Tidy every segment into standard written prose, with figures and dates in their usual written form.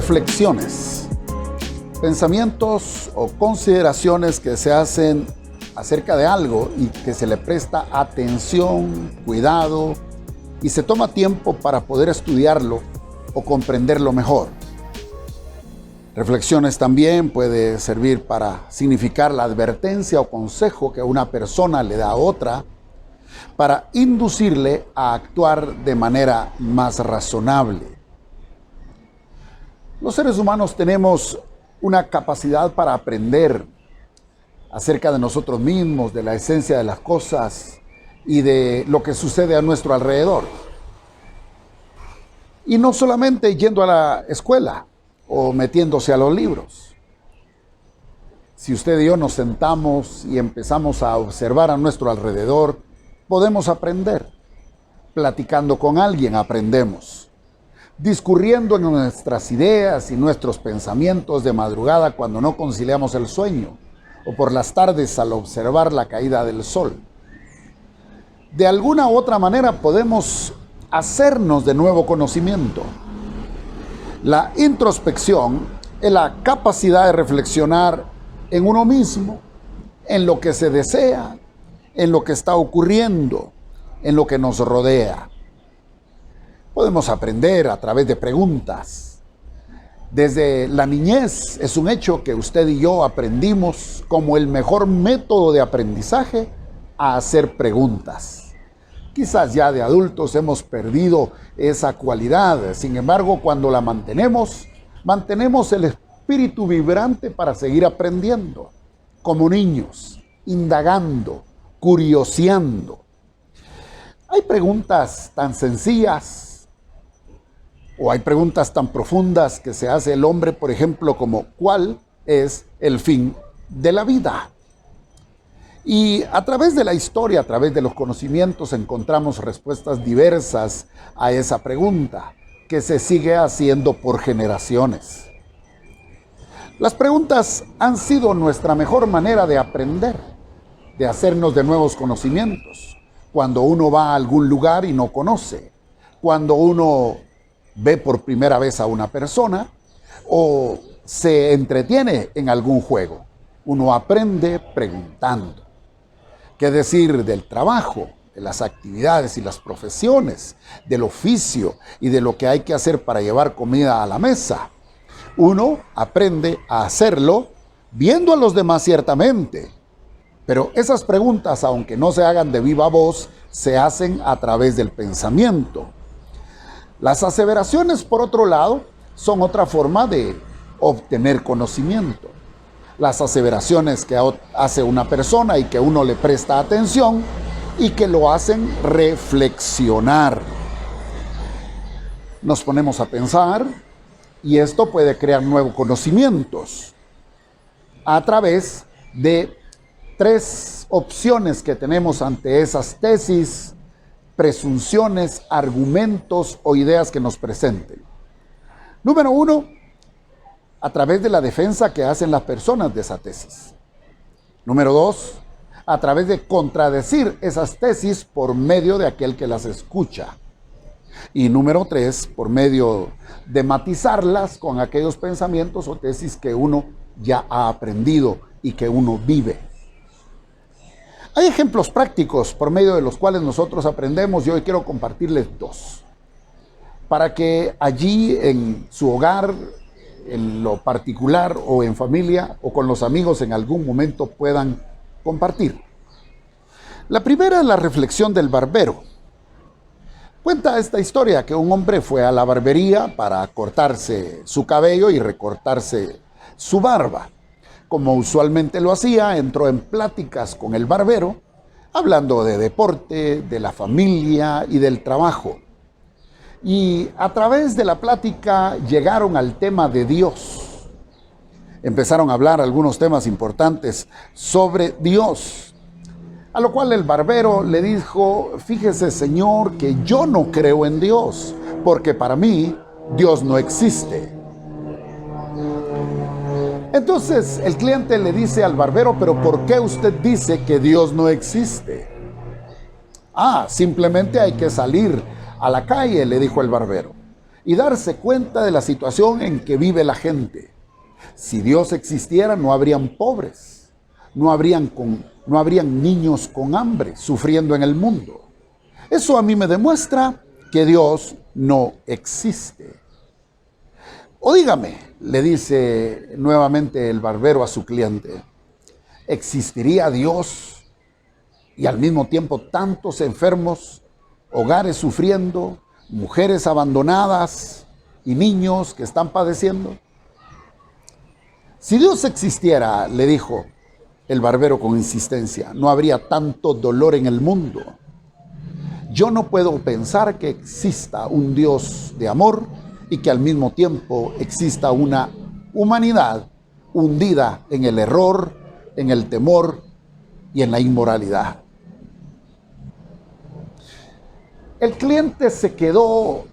Reflexiones, pensamientos o consideraciones que se hacen acerca de algo y que se le presta atención, cuidado y se toma tiempo para poder estudiarlo o comprenderlo mejor. Reflexiones también puede servir para significar la advertencia o consejo que una persona le da a otra para inducirle a actuar de manera más razonable. Los seres humanos tenemos una capacidad para aprender acerca de nosotros mismos, de la esencia de las cosas y de lo que sucede a nuestro alrededor. Y no solamente yendo a la escuela o metiéndose a los libros. Si usted y yo nos sentamos y empezamos a observar a nuestro alrededor, podemos aprender. Platicando con alguien aprendemos. Discurriendo en nuestras ideas y nuestros pensamientos de madrugada cuando no conciliamos el sueño, o por las tardes al observar la caída del sol. De alguna u otra manera podemos hacernos de nuevo conocimiento. La introspección es la capacidad de reflexionar en uno mismo, en lo que se desea, en lo que está ocurriendo, en lo que nos rodea. Podemos aprender a través de preguntas. Desde la niñez es un hecho que usted y yo aprendimos como el mejor método de aprendizaje a hacer preguntas. Quizás ya de adultos hemos perdido esa cualidad. Sin embargo, cuando la mantenemos el espíritu vibrante para seguir aprendiendo, como niños, indagando, curioseando. Hay preguntas tan sencillas o hay preguntas tan profundas que se hace el hombre, por ejemplo, como ¿cuál es el fin de la vida? Y a través de la historia, a través de los conocimientos, encontramos respuestas diversas a esa pregunta, que se sigue haciendo por generaciones. Las preguntas han sido nuestra mejor manera de aprender, de hacernos de nuevos conocimientos. Cuando uno va a algún lugar y no conoce, cuando uno ve por primera vez a una persona o se entretiene en algún juego, uno aprende preguntando. ¿Qué decir del trabajo, de las actividades y las profesiones, del oficio y de lo que hay que hacer para llevar comida a la mesa? Uno aprende a hacerlo viendo a los demás ciertamente, pero esas preguntas, aunque no se hagan de viva voz, se hacen a través del pensamiento. Las aseveraciones, por otro lado, son otra forma de obtener conocimiento. Las aseveraciones que hace una persona y que uno le presta atención y que lo hacen reflexionar. Nos ponemos a pensar y esto puede crear nuevos conocimientos a través de 3 opciones que tenemos ante esas tesis, presunciones, argumentos o ideas que nos presenten. Número 1, a través de la defensa que hacen las personas de esa tesis. Número 2, a través de contradecir esas tesis por medio de aquel que las escucha. Y número 3, por medio de matizarlas con aquellos pensamientos o tesis que uno ya ha aprendido y que uno vive. Hay ejemplos prácticos por medio de los cuales nosotros aprendemos y hoy quiero compartirles 2. Para que allí en su hogar, en lo particular o en familia o con los amigos en algún momento puedan compartir. La primera es la reflexión del barbero. Cuenta esta historia que un hombre fue a la barbería para cortarse su cabello y recortarse su barba. Como usualmente lo hacía, entró en pláticas con el barbero, hablando de deporte, de la familia y del trabajo. Y a través de la plática llegaron al tema de Dios. Empezaron a hablar algunos temas importantes sobre Dios. A lo cual el barbero le dijo: fíjese, señor, que yo no creo en Dios, porque para mí Dios no existe. Entonces el cliente le dice al barbero: ¿pero por qué usted dice que Dios no existe? Simplemente hay que salir a la calle, le dijo el barbero, y darse cuenta de la situación en que vive la gente. Si Dios existiera, no habrían pobres, no habrían niños con hambre sufriendo en el mundo. Eso a mí me demuestra que Dios no existe. O dígame, le dice nuevamente el barbero a su cliente, ¿existiría Dios y al mismo tiempo tantos enfermos, hogares sufriendo, mujeres abandonadas y niños que están padeciendo? Si Dios existiera, le dijo el barbero con insistencia, no habría tanto dolor en el mundo. Yo no puedo pensar que exista un Dios de amor y que al mismo tiempo exista una humanidad hundida en el error, en el temor y en la inmoralidad. El cliente se quedó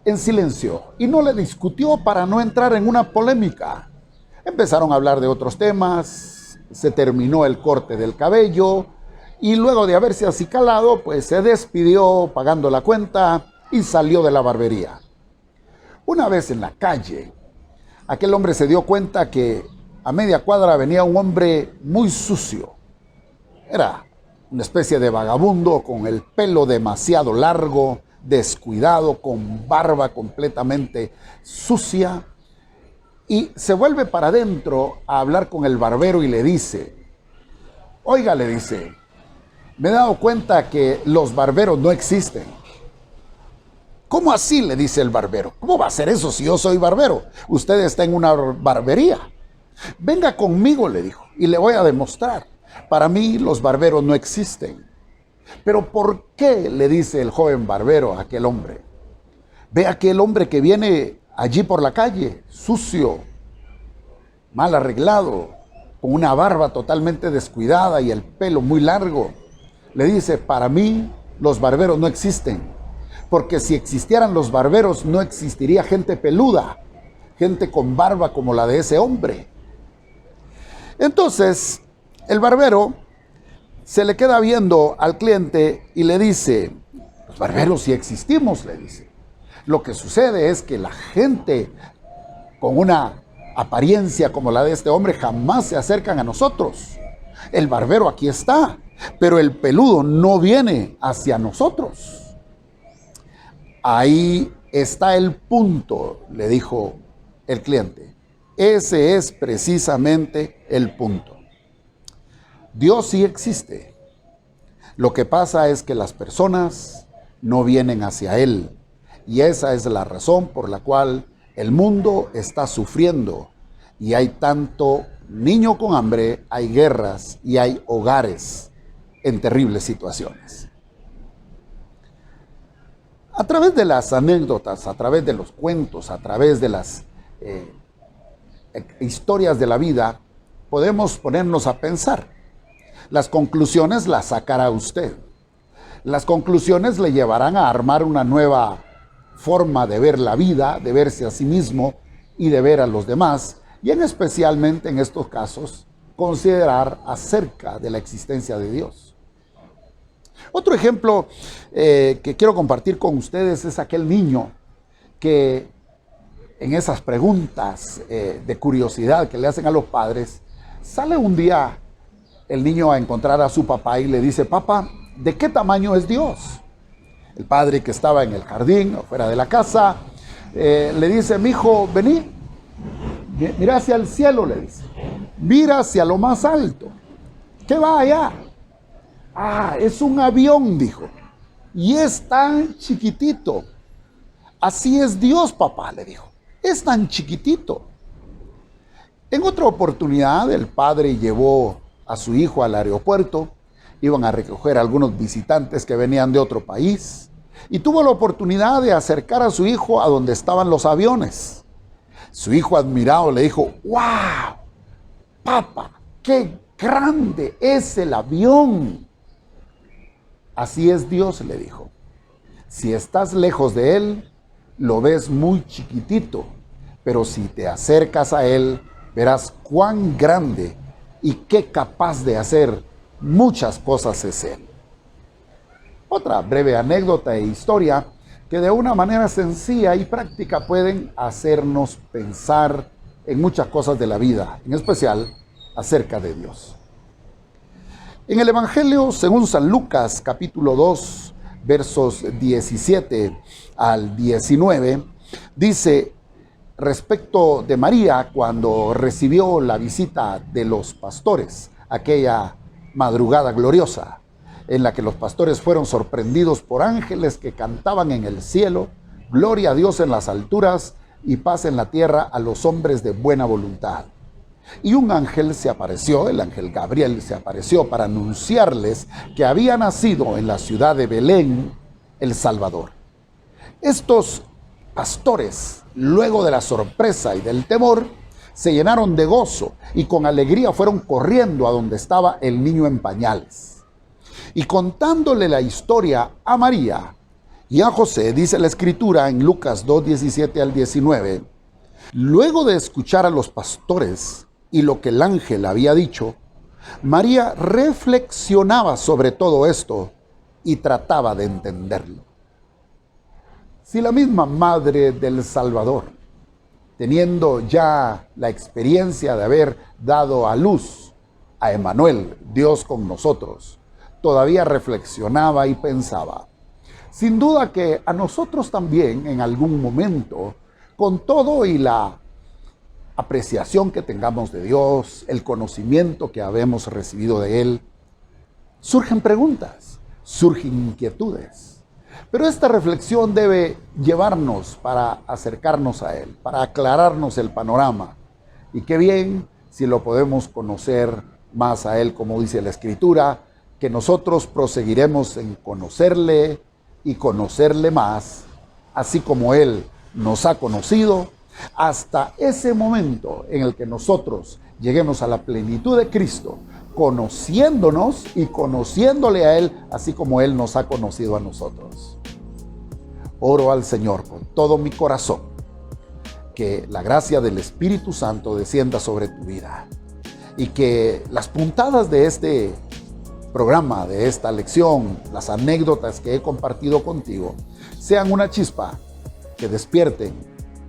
en silencio y no le discutió para no entrar en una polémica. Empezaron a hablar de otros temas, se terminó el corte del cabello y luego de haberse acicalado, pues se despidió pagando la cuenta y salió de la barbería. Una vez en la calle, aquel hombre se dio cuenta que a media cuadra venía un hombre muy sucio. Era una especie de vagabundo con el pelo demasiado largo, descuidado, con barba completamente sucia. Y se vuelve para adentro a hablar con el barbero y le dice, oiga, le dice, me he dado cuenta que los barberos no existen. ¿Cómo así? Le dice el barbero. ¿Cómo va a ser eso si yo soy barbero? Usted está en una barbería. Venga conmigo, le dijo, y le voy a demostrar. Para mí los barberos no existen. ¿Pero por qué? Le dice el joven barbero a aquel hombre. Ve a aquel hombre que viene allí por la calle, sucio, mal arreglado, con una barba totalmente descuidada y el pelo muy largo. Le dice, para mí los barberos no existen, porque si existieran los barberos no existiría gente peluda, gente con barba como la de ese hombre. Entonces, el barbero se le queda viendo al cliente y le dice, los barberos sí existimos, le dice. Lo que sucede es que la gente con una apariencia como la de este hombre jamás se acercan a nosotros. El barbero aquí está, pero el peludo no viene hacia nosotros. Ahí está el punto, le dijo el cliente. Ese es precisamente el punto. Dios sí existe. Lo que pasa es que las personas no vienen hacia Él. Y esa es la razón por la cual el mundo está sufriendo. Y hay tanto niño con hambre, hay guerras y hay hogares en terribles situaciones. A través de las anécdotas, a través de los cuentos, a través de las historias de la vida, podemos ponernos a pensar. Las conclusiones las sacará usted. Las conclusiones le llevarán a armar una nueva forma de ver la vida, de verse a sí mismo y de ver a los demás, y especialmente en estos casos, considerar acerca de la existencia de Dios. Otro ejemplo que quiero compartir con ustedes es aquel niño que en esas preguntas de curiosidad que le hacen a los padres, sale un día el niño a encontrar a su papá y le dice, papá, ¿de qué tamaño es Dios? El padre, que estaba en el jardín, afuera de la casa, le dice, mijo, vení, mira hacia el cielo, le dice, mira hacia lo más alto. ¿Qué va allá? Ah, es un avión, dijo, y es tan chiquitito. Así es Dios, papá, le dijo, es tan chiquitito. En otra oportunidad, el padre llevó a su hijo al aeropuerto, iban a recoger a algunos visitantes que venían de otro país, y tuvo la oportunidad de acercar a su hijo a donde estaban los aviones. Su hijo, admirado, le dijo, ¡wow! Papá, qué grande es el avión. Así es Dios, le dijo. Si estás lejos de Él, lo ves muy chiquitito, pero si te acercas a Él, verás cuán grande y qué capaz de hacer muchas cosas es Él. Otra breve anécdota e historia que de una manera sencilla y práctica pueden hacernos pensar en muchas cosas de la vida, en especial acerca de Dios. En el Evangelio, según San Lucas, capítulo 2, versos 17 al 19, dice respecto de María cuando recibió la visita de los pastores, aquella madrugada gloriosa, en la que los pastores fueron sorprendidos por ángeles que cantaban en el cielo, gloria a Dios en las alturas y paz en la tierra a los hombres de buena voluntad. Y un ángel se apareció, el ángel Gabriel se apareció para anunciarles que había nacido en la ciudad de Belén el Salvador. Estos pastores, luego de la sorpresa y del temor, se llenaron de gozo y con alegría fueron corriendo a donde estaba el niño en pañales. Y contándole la historia a María y a José, dice la Escritura en Lucas 2, 17 al 19, luego de escuchar a los pastores y lo que el ángel había dicho, María reflexionaba sobre todo esto y trataba de entenderlo. Si la misma Madre del Salvador, teniendo ya la experiencia de haber dado a luz a Emmanuel, Dios con nosotros, todavía reflexionaba y pensaba, sin duda que a nosotros también en algún momento, con todo y la apreciación que tengamos de Dios, el conocimiento que habemos recibido de Él, surgen preguntas, surgen inquietudes. Pero esta reflexión debe llevarnos para acercarnos a Él, para aclararnos el panorama. Y qué bien si lo podemos conocer más a Él, como dice la Escritura, que nosotros proseguiremos en conocerle y conocerle más, así como Él nos ha conocido, hasta ese momento en el que nosotros lleguemos a la plenitud de Cristo, conociéndonos y conociéndole a Él, así como Él nos ha conocido a nosotros. Oro al Señor con todo mi corazón, que la gracia del Espíritu Santo descienda sobre tu vida y que las puntadas de este programa, de esta lección, las anécdotas que he compartido contigo, sean una chispa que despierten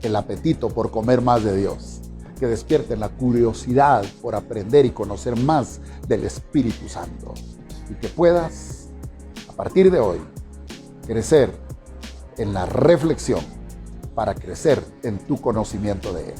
el apetito por comer más de Dios, que despierten la curiosidad por aprender y conocer más del Espíritu Santo, y que puedas, a partir de hoy, crecer en la reflexión para crecer en tu conocimiento de Él.